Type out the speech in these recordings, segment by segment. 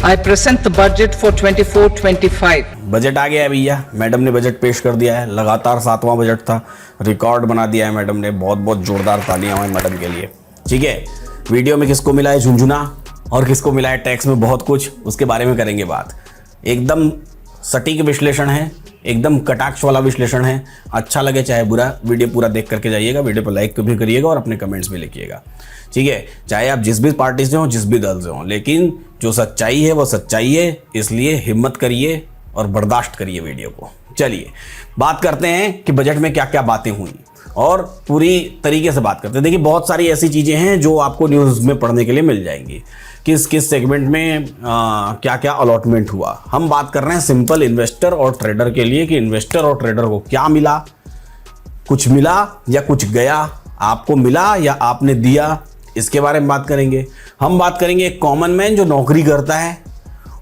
I present the budget for 24-25. Budget आ गया है भैया, मैडम ने बजट पेश कर दिया है। लगातार 7वां बजट था, रिकॉर्ड बना दिया है मैडम ने। बहुत बहुत जोरदार तालियां हैं मैडम के लिए। ठीक है, वीडियो में किसको मिला है झुंझुना और किसको मिला है टैक्स में बहुत कुछ, उसके बारे में करेंगे बात। एकदम सटीक विश्लेषण है, एकदम कटाक्ष वाला विश्लेषण है। अच्छा लगे चाहे बुरा, वीडियो पूरा देख करके जाइएगा। वीडियो पर लाइक भी करिएगा और अपने कमेंट्स भी लिखिएगा। ठीक है, चाहे आप जिस भी पार्टी से हो, जिस भी दल से हो, लेकिन जो सच्चाई है वो सच्चाई है। इसलिए हिम्मत करिए और बर्दाश्त करिए वीडियो को। चलिए बात करते हैं कि बजट में क्या क्या बातें हुई और पूरी तरीके से बात करते हैं। देखिए, बहुत सारी ऐसी चीज़ें हैं जो आपको न्यूज़ में पढ़ने के लिए मिल जाएंगी। किस किस सेगमेंट में क्या क्या अलॉटमेंट हुआ। हम बात कर रहे हैं सिंपल इन्वेस्टर और ट्रेडर के लिए कि इन्वेस्टर और ट्रेडर को क्या मिला, कुछ मिला या कुछ गया, आपको मिला या आपने दिया, इसके बारे में बात करेंगे। हम बात करेंगे एक कॉमन मैन जो नौकरी करता है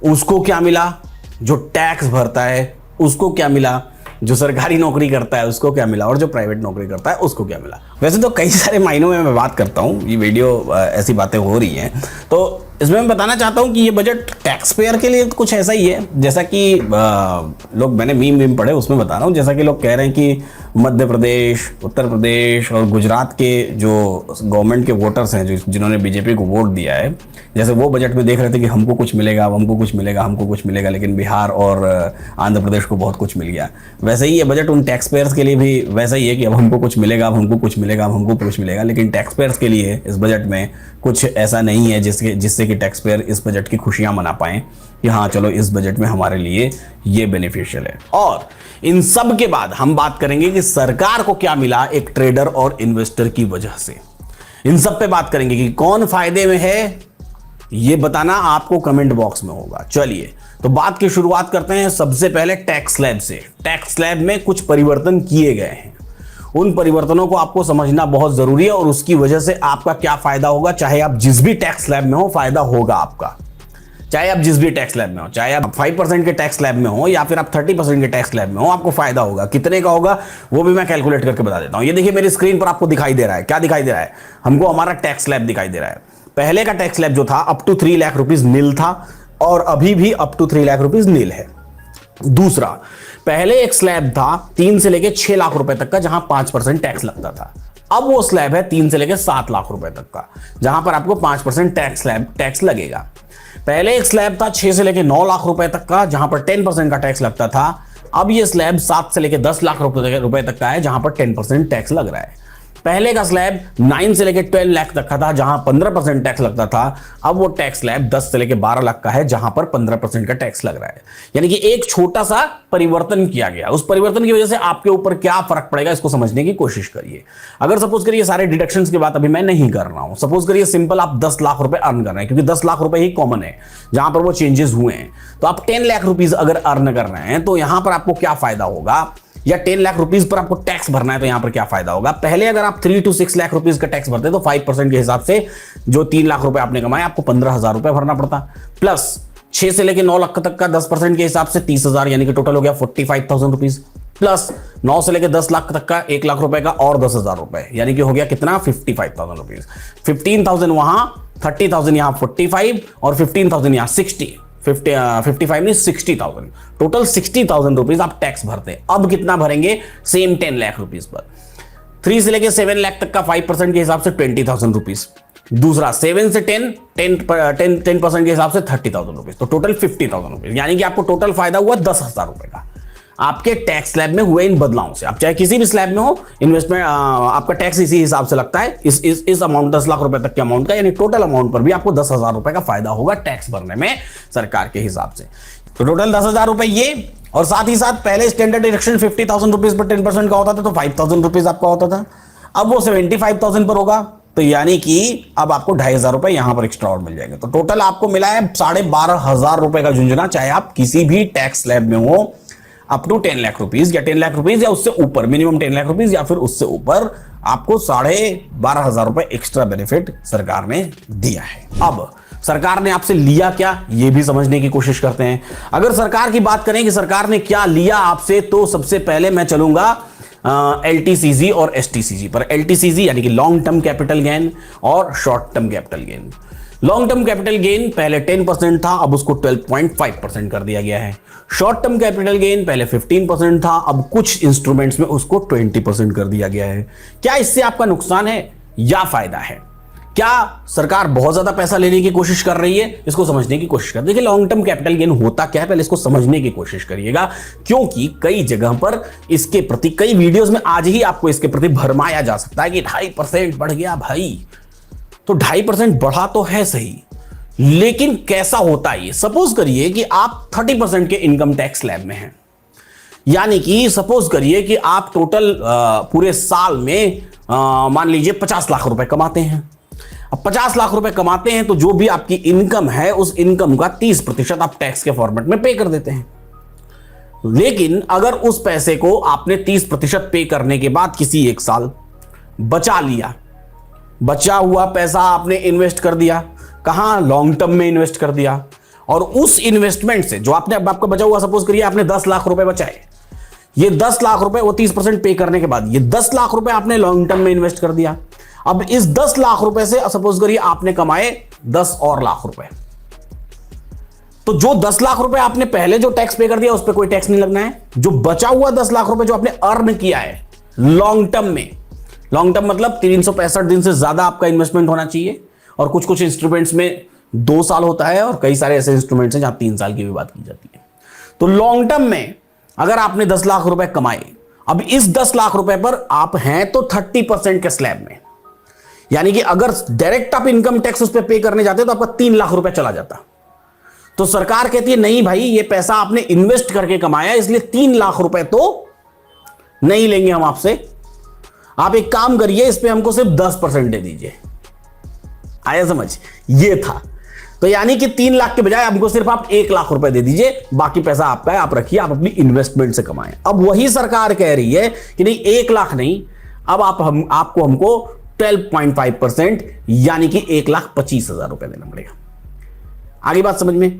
उसको क्या मिला, जो टैक्स भरता है उसको क्या मिला, जो सरकारी नौकरी करता है उसको क्या मिला और जो प्राइवेट नौकरी करता है उसको क्या मिला। वैसे तो कई सारे मायनों में मैं बात करता हूँ, ये वीडियो ऐसी बातें हो रही हैं, तो इसमें मैं बताना चाहता हूँ कि ये बजट टैक्स पेयर के लिए कुछ ऐसा ही है जैसा कि लोग, मैंने मीम पढ़े उसमें बता रहा हूँ, जैसा कि लोग कह रहे हैं कि मध्य प्रदेश, उत्तर प्रदेश और गुजरात के जो गवर्नमेंट के वोटर्स हैं, जिन्होंने बीजेपी को वोट दिया है, जैसे वो बजट में देख रहे थे कि हमको कुछ मिलेगा, हमको कुछ मिलेगा, हमको कुछ मिलेगा, लेकिन बिहार और आंध्र प्रदेश को बहुत कुछ मिल गया। वैसे ही ये बजट उन टैक्स पेयर्स के लिए भी वैसा ही है कि अब हमको कुछ मिलेगा, अब हमको कुछ मिलेगा, अब हमको कुछ मिलेगा। लेकिन टैक्स पेयर्स के लिए इस बजट में कुछ ऐसा नहीं है जिससे कि टैक्स पेयर इस बजट की खुशियां मना पाएं कि हाँ चलो इस बजट में हमारे लिए ये बेनिफिशियल है। और इन सब के बाद हम बात करेंगे कि सरकार को क्या मिला एक ट्रेडर और इन्वेस्टर की वजह से। इन सब पे बात करेंगे कि कौन फायदे में है, ये बताना आपको कमेंट बॉक्स में होगा। चलिए तो बात की शुरुआत करते हैं सबसे पहले टैक्स स्लैब से। टैक्स स्लैब में कुछ परिवर्तन किए गए हैं, उन परिवर्तनों को आपको समझना बहुत जरूरी है और उसकी वजह से आपका क्या फायदा होगा। चाहे आप जिस भी टैक्स स्लैब में हो, फायदा होगा आपका। चाहे आप जिस भी टैक्स स्लैब में हो, चाहे आप 5% के टैक्स स्लैब में हो या फिर आप 30% के टैक्स स्लैब में हो, आपको फायदा होगा। कितने का होगा वो भी मैं कैलकुलेट करके बता देता हूं। ये देखिए मेरी स्क्रीन पर आपको दिखाई दे रहा है, क्या दिखाई दे रहा है, हमको हमारा टैक्स स्लैब दिखाई दे रहा है। पहले का टैक्स स्लैब जो था अप टू 3 लाख रुपीज नील था और अभी भी अप टू 3 लाख रुपीज नील है। दूसरा, पहले एक स्लैब था 3 से लेके 6 लाख रुपए तक का, जहां 5% टैक्स लगता था। अब वो स्लैब है 3 से लेके 7 लाख रुपए तक का, जहां पर आपको 5% टैक्स लगेगा। पहले एक स्लैब था 6 से लेके 9 लाख रुपए तक का, जहां पर 10% का टैक्स लगता था। अब ये स्लैब 7 से लेके 10 लाख रुपए तक का है, जहां पर 10% टैक्स लग रहा है। पहले का स्लैब 9 से लेके 12 लाख तक का था, जहां 15% टैक्स लगता था। अब वो टैक्स स्लैब 10 से लेके 12 लाख का है, जहां पर 15% का टैक्स लग रहा है। यानी कि एक छोटा सा परिवर्तन किया गया। उस परिवर्तन की वजह से आपके ऊपर क्या फर्क पड़ेगा, इसको समझने की कोशिश करिए। अगर सपोज करिए सारे डिडक्शंस की बात अभी मैं नहीं कर रहा हूं, सपोज करिए सिंपल आप 10 लाख रुपए अर्न कर रहे हैं, क्योंकि 10 लाख रुपए ही कॉमन है जहां पर वो चेंजेस हुए हैं। तो आप 10 लाख रुपीज अगर अर्न कर रहे हैं तो यहां पर आपको क्या फायदा होगा, या 10 लाख रुपीज पर आपको टैक्स भरना है तो यहां पर क्या फायदा होगा। पहले अगर आप 3 to 6 लाख रुपीज का टैक्स भरते तो 5% के हिसाब से जो 3 लाख रुपए आपने कमाए आपको 15,000 रुपए भरना पड़ता, प्लस 6 से लेके 9 लाख तक का 10% के हिसाब से 30,000, यानी कि टोटल हो गया 45,000 रुपीज, प्लस 9 से लेके 10 लाख तक का 1 लाख रुपए का और 10,000 रुपए, यानी कि हो गया कितना 55,000 रुपीज। 15,000 वहां, 30,000 यहां, 45 और 15,000 यहां, 55 नहीं 60,000, टोटल 60,000 रुपीज आप टैक्स भरते हैं। अब कितना भरेंगे, सेम 10 लाख रुपीज पर। 3 से लेके 7 लाख तक का 5% के हिसाब से 20,000 रुपीज। दूसरा 7 से 10% के हिसाब से 30,000 रुपीज, तो टोटल 50,000 रुपीज, यानी कि आपको टोटल फायदा हुआ 10,000 रुपए का आपके टैक्स स्लैब में हुए इन बदलावों से। आप चाहे किसी भी स्लैब में हो, इन्वेस्टमेंट आपका टैक्स इसी हिसाब से लगता है, इस अमाउंट 10 लाख रुपए तक के अमाउंट का, यानी टोटल अमाउंट पर भी आपको 10,000 रुपए का फायदा होगा टैक्स भरने में सरकार के हिसाब से। तो टोटल 10,000 रुपए ये, और साथ ही साथ पहले स्टैंडर्ड डिडक्शन 50,000 रुपीज पर 10% का होता था, तो 5,000 रुपीज आपका होता था। अब वो 75,000 पर होगा, तो यानी कि अब आपको 2,500 रुपए यहां पर एक्स्ट्रा और मिल जाएंगे। तो टोटल आपको मिला है 12,500 रुपए का झुंझुना, चाहे आप किसी भी टैक्स स्लैब में हो, अप टू 10 लाख रुपीज या 10 लाख रुपीज या उससे ऊपर, मिनिमम 10 लाख रुपीज या फिर उससे ऊपर, आपको 12,500 रुपए एक्स्ट्रा बेनिफिट सरकार ने दिया है। अब सरकार ने आपसे लिया क्या, यह भी समझने की कोशिश करते हैं। अगर सरकार की बात करें कि सरकार ने क्या लिया आपसे, तो सबसे पहले मैं चलूंगा LTCG और STCG पर। LTCG यानी कि लॉन्ग टर्म कैपिटल गेन और short term capital gain. Long term capital gain पहले 10% था, अब उसको 12.5% कर दिया गया है। शॉर्ट टर्म कैपिटल गेन पहले 15% था, अब कुछ इंस्ट्रूमेंट्स में उसको 20% कर दिया गया है। क्या इससे आपका नुकसान है या फायदा है? क्या सरकार बहुत ज्यादा पैसा लेने की कोशिश कर रही है? इसको समझने की कोशिश कर। देखिए लॉन्ग टर्म कैपिटल गेन होता क्या है, पहले इसको समझने की कोशिश करिएगा, क्योंकि कई जगह पर इसके प्रति, कई वीडियोस में आज ही आपको इसके प्रति भरमाया जा सकता है कि 2.5% बढ़ गया भाई। तो 2.5% बढ़ा तो है सही, लेकिन कैसा होता है ये? सपोज करिए कि आप 30% के इनकम टैक्स स्लैब में हैं, यानी कि सपोज करिए कि आप टोटल पूरे साल में मान लीजिए 50 लाख रुपए कमाते हैं। अब 50 लाख रुपए कमाते हैं तो जो भी आपकी इनकम है उस इनकम का 30% आप टैक्स के फॉर्मेट में पे कर देते हैं। लेकिन अगर उस पैसे को आपने 30% पे करने के बाद किसी एक साल बचा लिया, बचा हुआ पैसा आपने इन्वेस्ट कर दिया, कहां? लॉन्ग टर्म में इन्वेस्ट कर दिया, और उस इन्वेस्टमेंट से जो आपने, अब आपका बचा हुआ, सपोज करिए आपने 10 लाख रुपए बचाए, ये 10 लाख रुपए वो 30% पे करने के बाद ये 10 लाख रुपए आपने लॉन्ग टर्म में इन्वेस्ट कर दिया। अब इस 10 लाख रुपए से सपोज करिए आपने कमाए 10 और लाख रुपए, तो जो 10 लाख रुपए आपने पहले जो टैक्स पे कर दिया उस पर कोई टैक्स नहीं लगना है। जो बचा हुआ 10 लाख रुपए जो आपने अर्न किया है लॉन्ग टर्म में, लॉन्ग टर्म मतलब 365 दिन से ज्यादा आपका इन्वेस्टमेंट होना चाहिए, और कुछ कुछ इंस्ट्रूमेंट्स में 2 साल होता है, और कई सारे ऐसे इंस्ट्रूमेंट्स हैं जहां 3 साल की भी बात की जाती है। तो लॉन्ग टर्म में अगर आपने 10 लाख रुपए कमाए, अब इस 10 लाख रुपए पर आप हैं तो 30% के स्लैब में, यानी कि अगर डायरेक्ट आप इनकम टैक्स उस पर पे करने जाते तो आपका 3 लाख रुपए चला जाता। तो सरकार कहती है नहीं भाई, ये पैसा आपने इन्वेस्ट करके कमाया, इसलिए 3 लाख रुपए तो नहीं लेंगे हम आपसे, आप एक काम करिए, इस पे हमको सिर्फ 10% दे दीजिए। आया समझ? ये था। तो यानी कि 3 लाख के बजाय हमको सिर्फ आप 1 लाख रुपए दे दीजिए, बाकी पैसा आपका है, आप रखिए, आप अपनी इन्वेस्टमेंट से कमाएं। अब वही सरकार कह रही है कि नहीं 1 लाख नहीं, अब आपको हमको 12.5% यानी कि 1,25,000 रुपए देना पड़ेगा। आगे बात समझ में?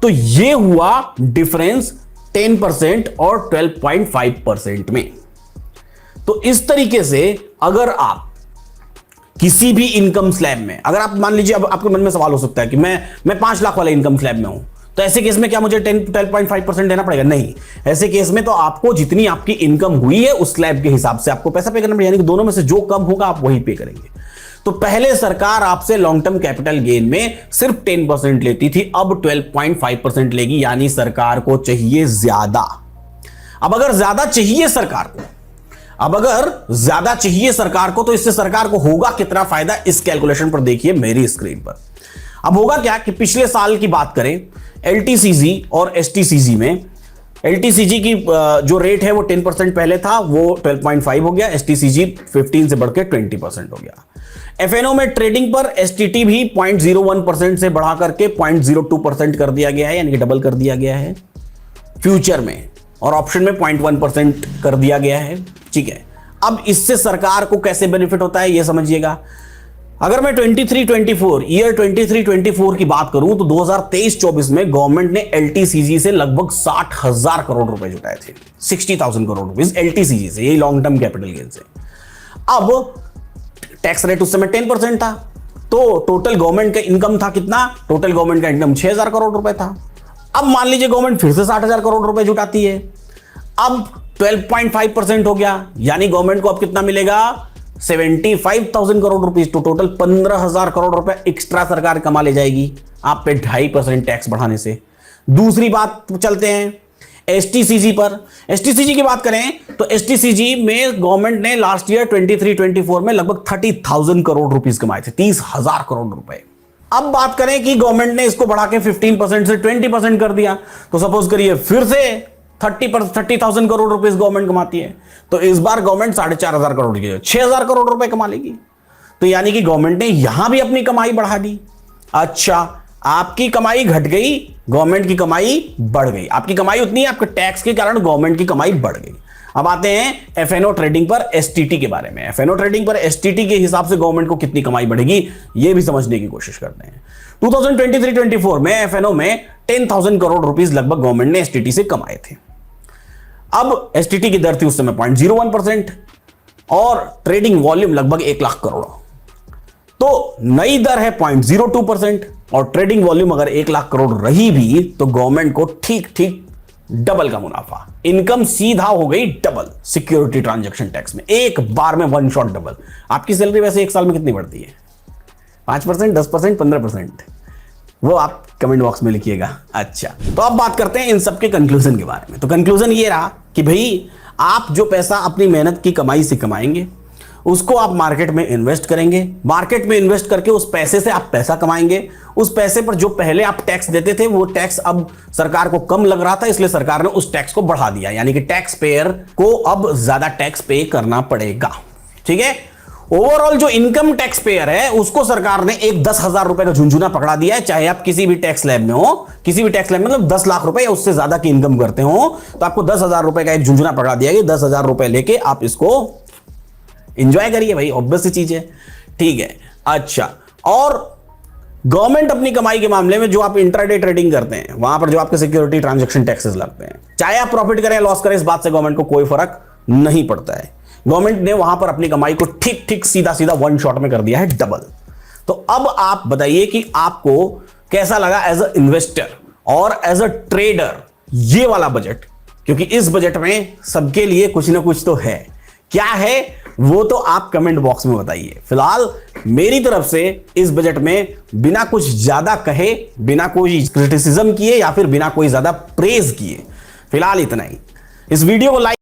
तो ये हुआ डिफरेंस 10% और 12.5% में। तो इस तरीके से अगर आप किसी भी इनकम स्लैब में, अगर आप मान लीजिए, अब आपके मन में सवाल हो सकता है कि मैं 5 लाख वाले इनकम स्लैब में हूं, तो ऐसे केस में क्या मुझे 12.5% देना पड़ेगा? नहीं, ऐसे केस में तो आपको जितनी आपकी इनकम हुई है उस स्लैब के हिसाब से आपको पैसा पे करना पड़ेगा, यानी कि दोनों में से जो कम होगा आप वही पे करेंगे। तो पहले सरकार आपसे लॉन्ग टर्म कैपिटल गेन में सिर्फ 10% लेती थी, अब 12.5% लेगी, यानी सरकार को चाहिए ज्यादा। अब अगर ज्यादा चाहिए सरकार को, तो इससे सरकार को होगा कितना फायदा, इस कैलकुलेशन पर देखिए मेरी स्क्रीन पर। अब होगा क्या कि पिछले साल की बात करें, एलटीसीजी और एसटीसीजी में, एलटीसीजी की जो रेट है वो 10% पहले था, वो 12.5 हो गया, एसटीसीजी 15 से बढ़ के 20% हो गया। एफएनओ में ट्रेडिंग पर एसटीटी भी 0.01% से बढ़ा करके 0.02% कर दिया गया है, यानी कि डबल कर दिया गया है फ्यूचर में, और ऑप्शन में 0.1% कर दिया गया है। ठीक है, अब इससे सरकार को कैसे बेनिफिट होता है ये समझिएगा। अगर मैं 23-24 की बात करूं तो 2023-24 में गवर्नमेंट ने एलटीसीजी से लगभग 60,000 करोड़ रुपए जुटाए थे, 60,000 करोड़ रुपए एलटीसीजी से, यही लॉन्ग टर्म कैपिटल गेन से। अब टैक्स रेट उस समय 10% था, तो टोटल गवर्नमेंट का इनकम था कितना? टोटल गवर्नमेंट का इनकम 6,000 करोड़ रुपए था। अब मान लीजिए गवर्नमेंट फिर से 60,000 करोड़ रुपए जुटाती है, अब 12.5% हो गया, यानी गवर्नमेंट को अब कितना मिलेगा? 75,000 करोड़ रुपीस। तो टोटल 15,000 करोड़ रुपए एक्स्ट्रा सरकार कमा ले जाएगी आप पे 2.5% टैक्स बढ़ाने से। दूसरी बात चलते हैं एसटीसीजी पर। एसटीसीजी की बात करें तो एसटीसीजी में गवर्नमेंट ने लास्ट ईयर 23-24 में लगभग 30,000 करोड़ रुपीस कमाए थे, 30,000 करोड़ रुपए। अब बात करें कि गवर्नमेंट ने इसको बढ़ा के 15% से 20% कर दिया, तो सपोज करिए फिर से 30,000 करोड़ रुपए गवर्नमेंट कमाती है, तो इस बार गवर्नमेंट 4,500 करोड़ की 6,000 करोड़ रुपए कमा लेगी। तो यानी कि गवर्नमेंट ने यहां भी अपनी कमाई बढ़ा दी। अच्छा, आपकी कमाई घट गई, गवर्नमेंट की कमाई बढ़ गई। आपकी कमाई उतनी है, आपके टैक्स के कारण गवर्नमेंट की कमाई बढ़ गई। अब आते हैं एफएनओ ट्रेडिंग पर एसटीटी के बारे में। एफएनओ ट्रेडिंग पर एसटीटी के हिसाब से गवर्नमेंट को कितनी कमाई बढ़ेगी ये भी समझने की कोशिश करते हैं। 2023-24 में एफएनओ में 10,000 करोड़ रुपीस लगभग गवर्नमेंट ने एसटीटी से कमाए थे। अब एसटीटी की दर थी उस समय 0.01% और ट्रेडिंग वॉल्यूम लगभग 1 लाख करोड़। तो नई दर है 0.02% और ट्रेडिंग वॉल्यूम अगर 1 लाख करोड़ रही भी तो गवर्नमेंट को ठीक ठीक डबल का मुनाफा, इनकम सीधा हो गई डबल सिक्योरिटी ट्रांजैक्शन टैक्स में, एक बार में वन शॉट डबल। आपकी सैलरी वैसे एक साल में कितनी बढ़ती है? 5%, 10%, 15%? वो आप कमेंट बॉक्स में लिखिएगा। अच्छा, तो अब बात करते हैं इन सब के कंक्लूजन के बारे में। तो कंक्लूजन ये रहा कि भाई आप जो पैसा अपनी मेहनत की कमाई से कमाएंगे उसको आप मार्केट में इन्वेस्ट करेंगे, मार्केट में इन्वेस्ट करके उस पैसे से आप पैसा कमाएंगे। उस पैसे पर जो पहले आप टैक्स देते थे वो टैक्स अब सरकार को कम लग रहा था, इसलिए सरकार ने उस टैक्स को बढ़ा दिया, यानी कि टैक्स पेयर को अब ज्यादा टैक्स पे करना पड़ेगा। ठीक है, ओवरऑल जो इनकम टैक्स पेयर है उसको सरकार ने एक 10,000 रुपए का झुंझुना पकड़ा दिया है। चाहे आप किसी भी टैक्स स्लैब में हो, किसी भी टैक्स स्लैब में मतलब 10 लाख रुपए या उससे ज्यादा की इनकम करते हो तो आपको 10,000 रुपए का एक झुंझुना पकड़ा दिया गया। 10,000 रुपए लेके आप इसको एंजॉय करिए भाई, ऑब्वियस सी चीज है। ठीक है, अच्छा, और गवर्नमेंट अपनी कमाई के मामले में जो आप इंट्राडे ट्रेडिंग करते हैं वहां पर जो आपके सिक्योरिटी ट्रांजैक्शन टैक्सेस लगते हैं, चाहे आप प्रॉफिट करें लॉस करें, इस बात से गवर्नमेंट को कोई फर्क नहीं पड़ता है। गवर्नमेंट ने वहां पर अपनी कमाई को ठीक ठीक सीधा सीधा वन शॉट में कर दिया है डबल। तो अब आप बताइए कि आपको कैसा लगा एज अ इन्वेस्टर और एज अ ट्रेडर ये वाला बजट, क्योंकि इस बजट में सबके लिए कुछ ना कुछ तो है। क्या है वो तो आप कमेंट बॉक्स में बताइए। फिलहाल मेरी तरफ से इस बजट में बिना कुछ ज्यादा कहे, बिना कोई क्रिटिसिज्म किए या फिर बिना कोई ज्यादा प्रेज किए, फिलहाल इतना ही। इस वीडियो को लाइक